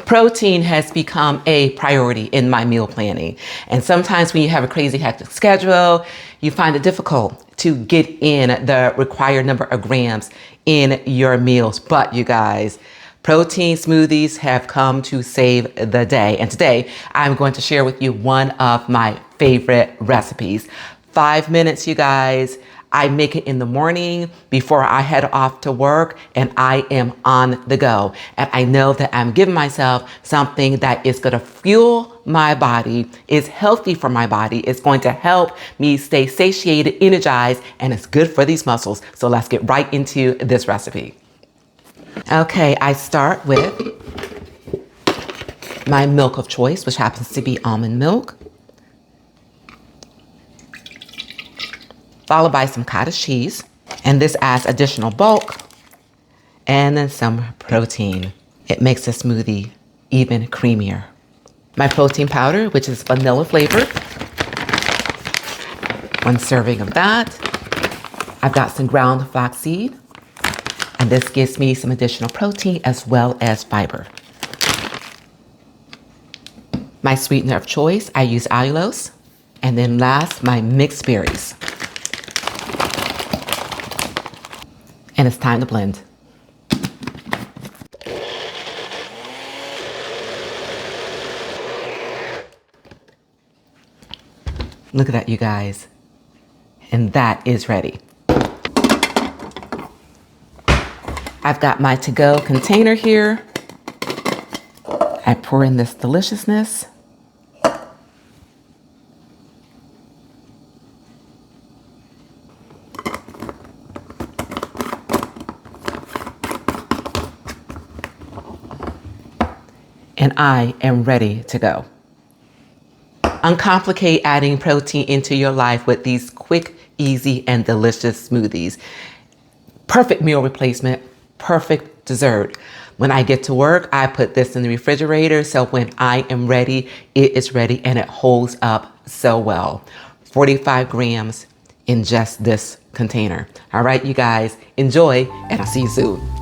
Protein has become a priority in my meal planning. And sometimes when you have a crazy hectic schedule, you find it difficult to get in the required number of grams in your meals. But you guys, protein smoothies have come to save the day. And today I'm going to share with you one of my favorite recipes. 5 minutes, you guys. I make it in the morning before I head off to work, and I am on the go. And I know that I'm giving myself something that is going to fuel my body, is healthy for my body, it's going to help me stay satiated, energized, and it's good for these muscles. So let's get right into this recipe. Okay, I start with my milk of choice, which happens to be almond milk, followed by some cottage cheese, and this adds additional bulk, and then some protein. It makes the smoothie even creamier. My protein powder, which is vanilla flavored, 1 serving of that. I've got some ground flaxseed, and this gives me some additional protein as well as fiber. My sweetener of choice, I use allulose, and then last, my mixed berries. And it's time to blend. Look at that, you guys. And that is ready. I've got my to-go container here. I pour in this deliciousness. And I am ready to go. Uncomplicate adding protein into your life with these quick, easy, and delicious smoothies. Perfect meal replacement, perfect dessert. When I get to work, I put this in the refrigerator, so when I am ready, it is ready, and it holds up so well. 45 grams in just this container. All right, you guys, enjoy, and I'll see you soon.